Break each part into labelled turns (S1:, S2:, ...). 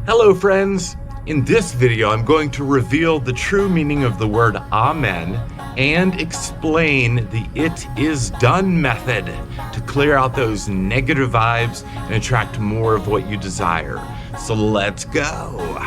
S1: Hello friends! In this video I'm going to reveal the true meaning of the word Amen and explain the "it is done" method to clear out those negative vibes and attract more of what you desire. So let's go!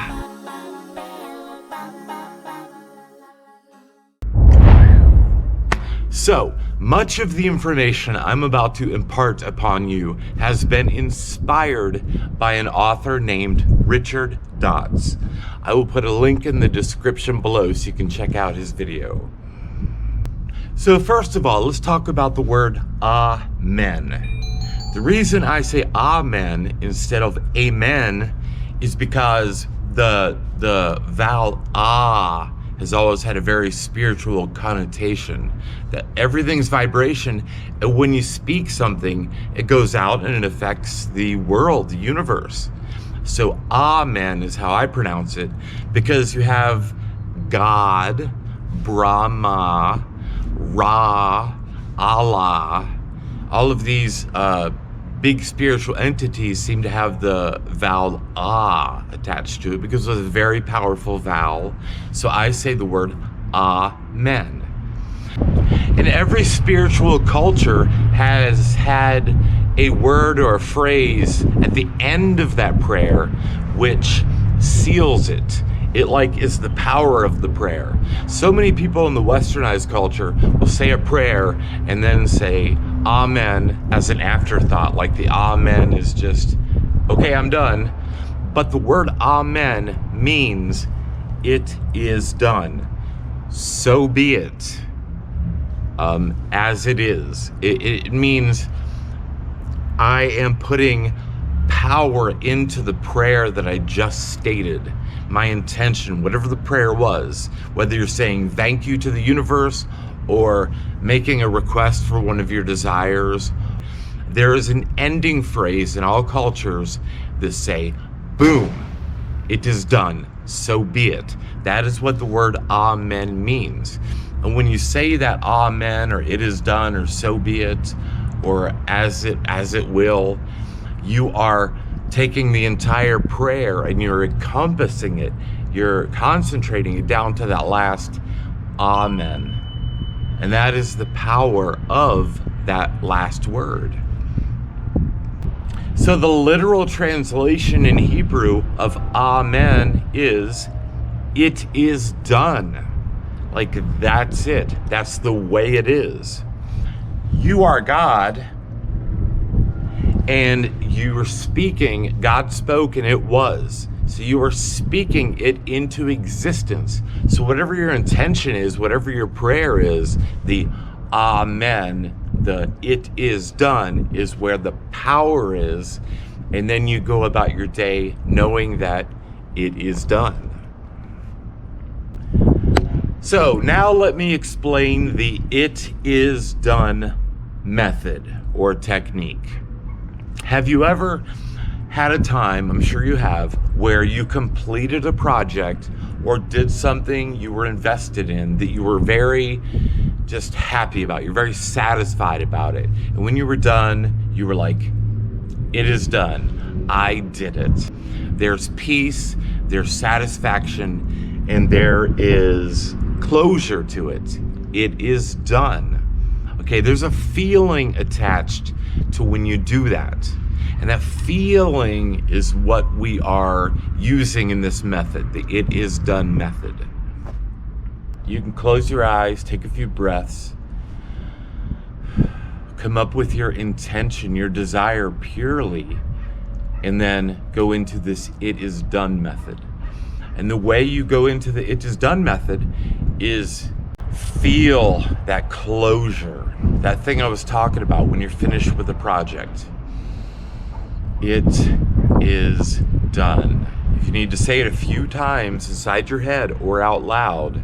S1: So, much of the information I'm about to impart upon you has been inspired by an author named Richard Dodds. I will put a link in the description below so you can check out his video. So first of all, let's talk about the word Amen. The reason I say Amen instead of Amen is because the vowel ah has always had a very spiritual connotation, that everything's vibration, and when you speak something, it goes out and it affects the world, the universe. So Amen is how I pronounce it, because you have God, Brahma, Ra, Allah, all of these big spiritual entities seem to have the vowel ah attached to it because it's a very powerful vowel. So I say the word Amen. And every spiritual culture has had a word or a phrase at the end of that prayer which seals it. It is the power of the prayer. So many people in the westernized culture will say a prayer and then say Amen as an afterthought, like the Amen is just, okay, I'm done. But the word Amen means it is done. So be it. As it is. It means I am putting power into the prayer that I just stated. My intention, whatever the prayer was, whether you're saying thank you to the universe or making a request for one of your desires, there is an ending phrase in all cultures that say, boom, it is done, so be it. That is what the word Amen means. And when you say that Amen, or it is done, or so be it, or as it will, you are taking the entire prayer and you're encompassing it. You're concentrating it down to that last Amen. And that is the power of that last word. So the literal translation in Hebrew of Amen is, it is done. That's it. That's the way it is. You are God, and you are speaking, God spoke and it was. So you are speaking it into existence. So whatever your intention is, whatever your prayer is, the Amen, the it is done, is where the power is. And then you go about your day knowing that it is done. So now let me explain the it is done method or technique. Have you ever had a time, I'm sure you have, where you completed a project or did something you were invested in that you were very just happy about, you're very satisfied about it, and when you were done, you were like, it is done, I did it. There's peace, there's satisfaction, and there is closure to it. It is done. Okay, there's a feeling attached to when you do that. And that feeling is what we are using in this method, the it is done method. You can close your eyes, take a few breaths, come up with your intention, your desire purely, and then go into this it is done method. And the way you go into the it is done method is feel that closure, that thing I was talking about when you're finished with a project. It is done. If you need to say it a few times inside your head or out loud,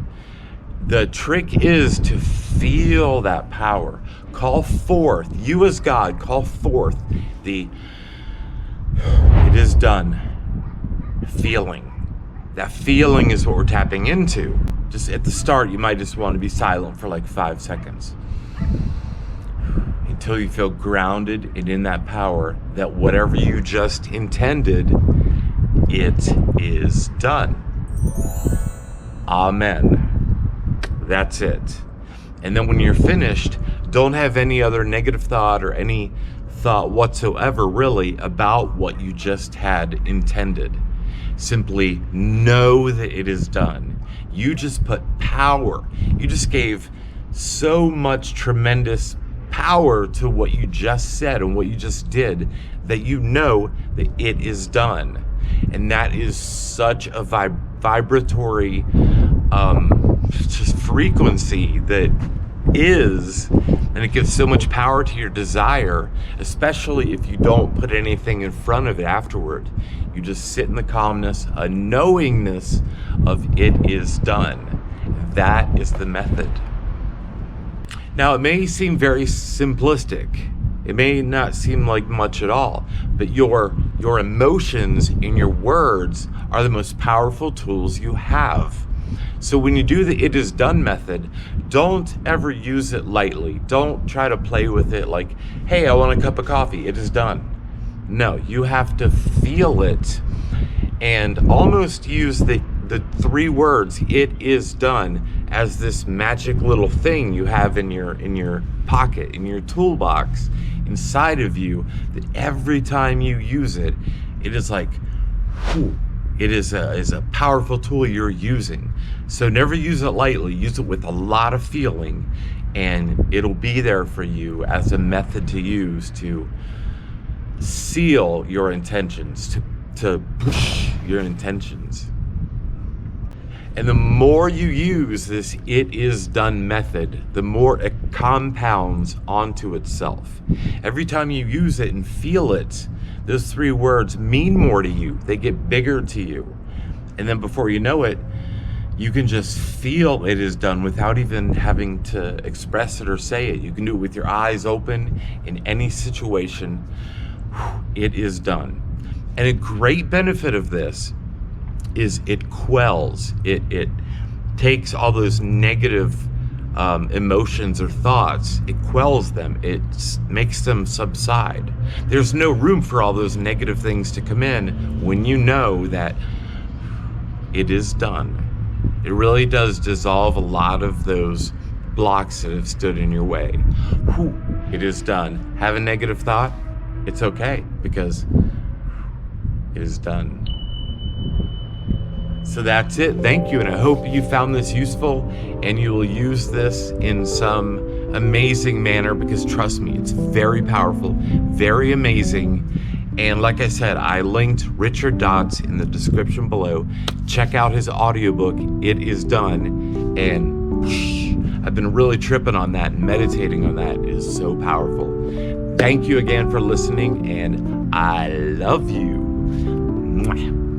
S1: the trick is to feel that power. Call forth, you as God, call forth the it is done feeling. That feeling is what we're tapping into. Just at the start, you might just want to be silent for 5 seconds until you feel grounded and in that power that whatever you just intended it is done. Amen. That's it. And then when you're finished, don't have any other negative thought or any thought whatsoever really about what you just had intended. Simply know that it is done. You just put power. You just gave so much tremendous power to what you just said and what you just did that you know that it is done. And that is such a vibratory just frequency that is, and it gives so much power to your desire, especially if you don't put anything in front of it afterward. You just sit in the calmness, a knowingness of it is done. That is the method. Now, it may seem very simplistic. It may not seem like much at all, but your emotions and your words are the most powerful tools you have. So when you do the it is done method, don't ever use it lightly. Don't try to play with it like, hey, I want a cup of coffee, it is done. No, you have to feel it and almost use the 3 words, it is done, as this magic little thing you have in your pocket, in your toolbox, inside of you, that every time you use it, it is like, whew, it is a powerful tool you're using. So never use it lightly. Use it with a lot of feeling, and it'll be there for you as a method to use to seal your intentions, to push your intentions. And the more you use this it is done method, the more it compounds onto itself. Every time you use it and feel it, those 3 words mean more to you. They get bigger to you. And then before you know it, you can just feel it is done without even having to express it or say it. You can do it with your eyes open in any situation. It is done. And a great benefit of this is it quells, it takes all those negative emotions or thoughts, it quells them, it makes them subside. There's no room for all those negative things to come in when you know that it is done. It really does dissolve a lot of those blocks that have stood in your way. Whew, it is done. Have a negative thought? It's okay, because it is done. So that's it. Thank you, and I hope you found this useful and you will use this in some amazing manner, because trust me, it's very powerful, very amazing. And like I said, I linked Richard Dotz in the description below. Check out his audiobook, It Is Done. And I've been really tripping on that and meditating on that. It is so powerful. Thank you again for listening, and I love you. Mwah.